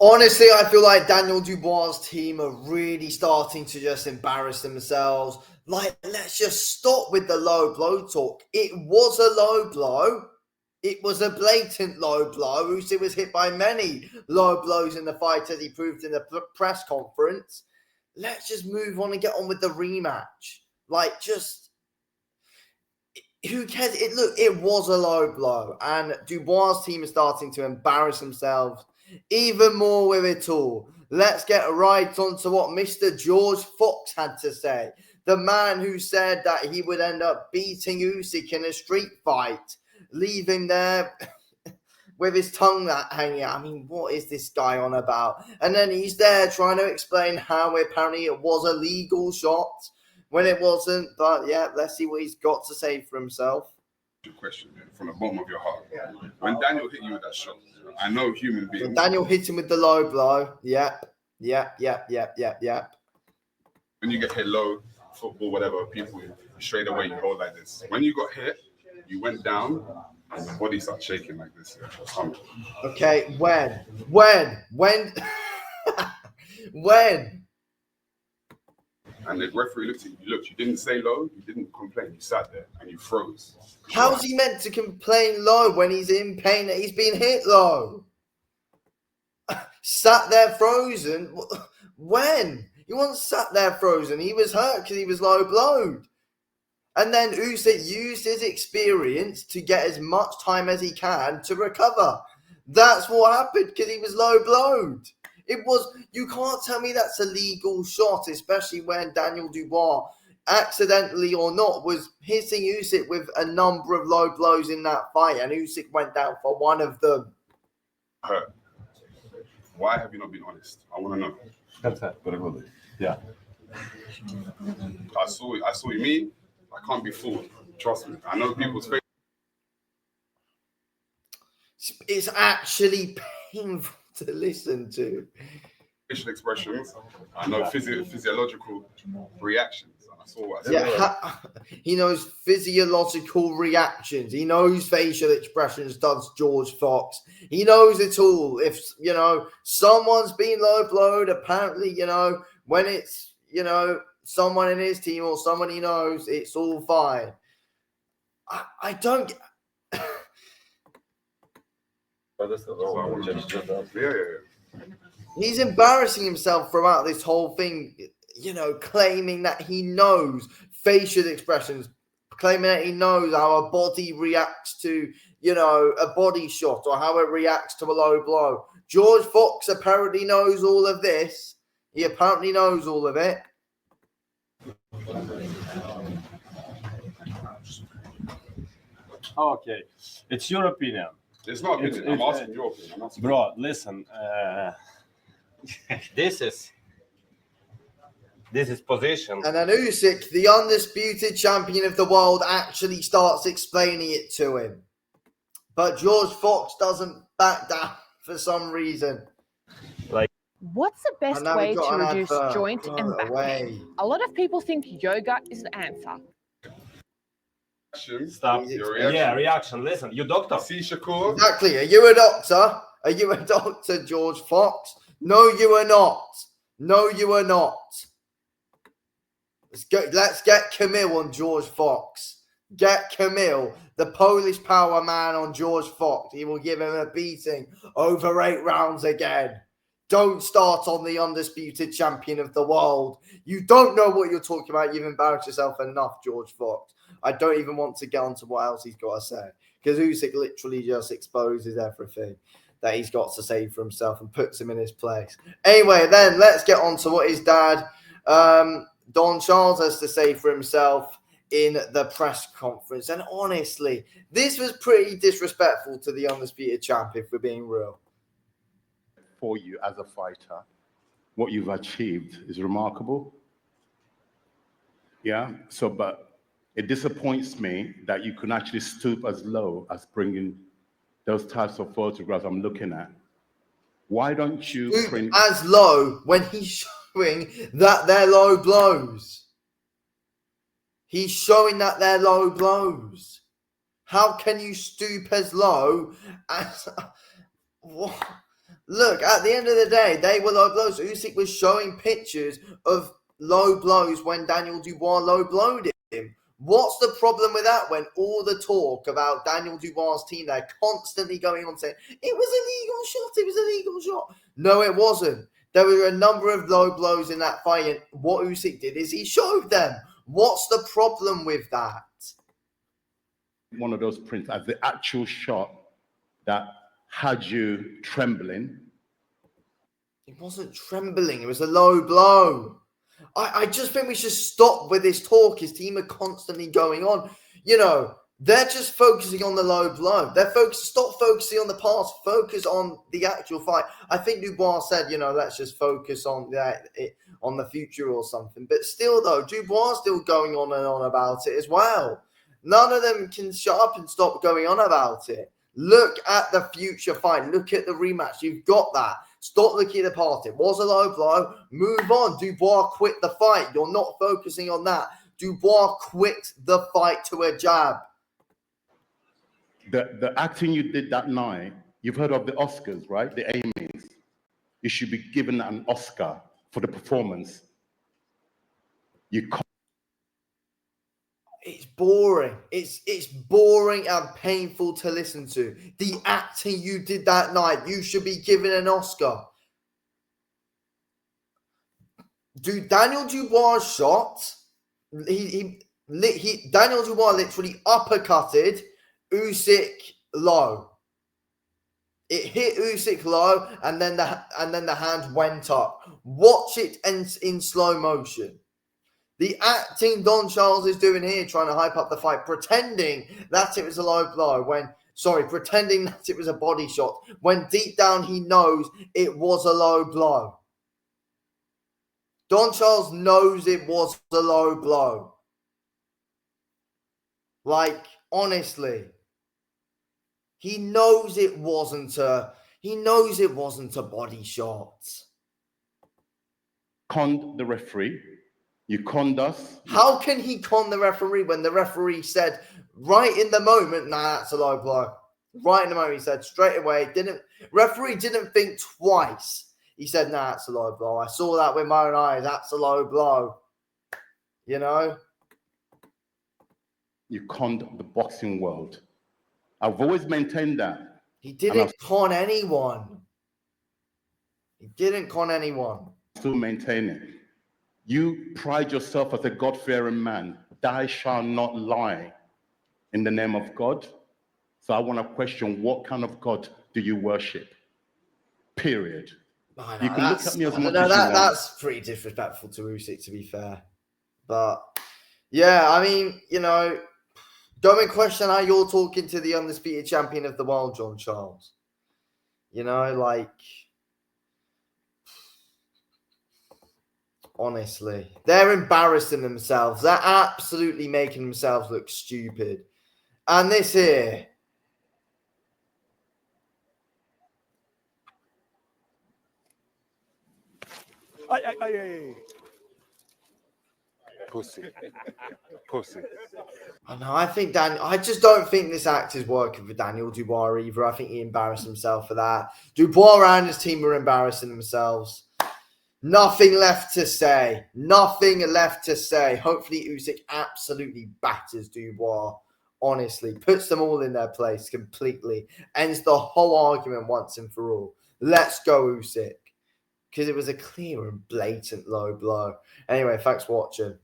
Honestly, I feel like Daniel Dubois' team are really starting to just embarrass themselves. Like, let's just stop with the low blow talk. It was a low blow. It was a blatant low blow. Usyk was hit by many low blows in the fight, as he proved in the press conference. Let's just move on and get on with the rematch. Like, just who cares? It was a low blow, and Dubois' team is starting to embarrass themselves even more with it all. Let's get right on to what Mr. George Fox had to say. The man who said that he would end up beating Usyk in a street fight, leaving there with his tongue hanging out. I mean, what is this guy on about? And then he's there trying to explain how apparently it was a legal shot when it wasn't. But yeah, let's see what he's got to say for himself. Your question from the bottom of your heart. When Daniel hit you with that shot, I know human beings. When Daniel hit him with the low blow. Yep. When you get hit low, football, whatever, people straight away you hold like this. When you got hit, you went down and your body started shaking like this. Okay, when? When? And the referee looked at you. Look, you didn't say low, you didn't complain. You sat there and you froze. How's he meant to complain low when he's in pain that he's been hit low? Sat there frozen? When? He wasn't sat there frozen. He was hurt because he was low blowed. And then Usyk used his experience to get as much time as he can to recover. That's what happened because he was low blowed. You can't tell me that's a legal shot, especially when Daniel Dubois, accidentally or not, was hitting Usyk with a number of low blows in that fight, and Usyk went down for one of them. Hurt. Why have you not been honest? I want to know. That's it. Yeah. I saw you mean. I can't be fooled. Trust me. I know people's face. It's actually painful to listen to. Facial expressions. I know physiological reactions. I saw what I said. He knows physiological reactions. He knows facial expressions, does George Fox. He knows it all. If, someone's been low blowed, apparently, when it's, someone in his team or someone he knows, it's all fine. I don't... He's embarrassing himself throughout this whole thing, claiming that he knows facial expressions, claiming that he knows how a body reacts to, a body shot or how it reacts to a low blow. George Fox apparently knows all of this. He apparently knows all of it. Okay, it's your opinion. It's not opinion. I'm asking your opinion. Bro, listen. This is position. And then Usyk, the undisputed champion of the world, actually starts explaining it to him. But George Fox doesn't back down for some reason. What's the best way to reduce joint and back pain? A lot of people think yoga is the answer. Stop. Reaction. Listen, you doctor. See, Shakur? Exactly. Are you a doctor? Are you a doctor, George Fox? No, you are not. No, you are not. Let's get Camille on George Fox. Get Camille, the Polish power man, on George Fox. He will give him a beating over 8 rounds again. Don't start on the undisputed champion of the world. You don't know what you're talking about. You've embarrassed yourself enough, George Fox. I don't even want to get on to what else he's got to say, because Usyk literally just exposes everything that he's got to say for himself and puts him in his place. Anyway, then let's get on to what his dad, Don Charles, has to say for himself in the press conference. And honestly, this was pretty disrespectful to the undisputed champ, if we're being real. For you as a fighter, what you've achieved is remarkable. Yeah, but it disappoints me that you can actually stoop as low as bringing those types of photographs I'm looking at. Why don't you stoop as low when he's showing that they're low blows? He's showing that they're low blows. How can you stoop as low as... What? Look, at the end of the day, they were low blows. Usyk was showing pictures of low blows when Daniel Dubois low blowed him. What's the problem with that when all the talk about Daniel Dubois' team, they're constantly going on saying, it was a legal shot. No, it wasn't. There were a number of low blows in that fight, and what Usyk did is he showed them. What's the problem with that? One of those prints as the actual shot that had you trembling. It wasn't trembling. It was a low blow. I just think we should stop with this talk. His team are constantly going on. You know, they're just focusing on the low blow. Stop focusing on the past. Focus on the actual fight. I think Dubois said, you know, let's just focus on on the future or something. But still, though, Dubois still going on and on about it as well. None of them can shut up and stop going on about it. Look at the future fight. Look at the rematch. You've got that. Stop looking at the past. It was a low blow. Move on. Dubois quit the fight. You're not focusing on that. Dubois quit the fight to a jab. The acting you did that night, you've heard of the Oscars, right? The Emmys. You should be given an Oscar for the performance. It's boring. It's boring and painful to listen to. The acting you did that night, you should be given an Oscar. Daniel Dubois shot. Daniel Dubois literally uppercutted Usyk low. It hit Usyk low, and then the hand went up. Watch it in slow motion. The acting Don Charles is doing here, trying to hype up the fight, pretending that it was a low blow pretending that it was a body shot, when deep down he knows it was a low blow. Don Charles knows it was a low blow. Like, honestly. He knows it wasn't a body shot. Conned the referee. You conned us. How can he con the referee when the referee said right in the moment, nah, that's a low blow. Right in the moment, he said straight away, referee didn't think twice. He said, nah, that's a low blow. I saw that with my own eyes. That's a low blow. You know? You conned the boxing world. I've always maintained that. He didn't con anyone. He didn't con anyone. Still maintain it. You pride yourself as a God-fearing man. Thou shalt not lie in the name of God. So I want to question, what kind of God do you worship? Period. You can look at me as much as you want. That's pretty disrespectful to Usyk, to be fair. But, yeah, I mean, you know, don't question how you're talking to the undisputed champion of the world, John Charles. You know, like, honestly, they're embarrassing themselves. They're absolutely making themselves look stupid. And this here. Pussy. I just don't think this act is working for Daniel Dubois either. I think he embarrassed himself for that. Dubois and his team were embarrassing themselves. Nothing left to say. Hopefully Usyk absolutely batters Dubois. Honestly, puts them all in their place completely. Ends the whole argument once and for all. Let's go, Usyk. Because it was a clear and blatant low blow. Anyway, thanks for watching.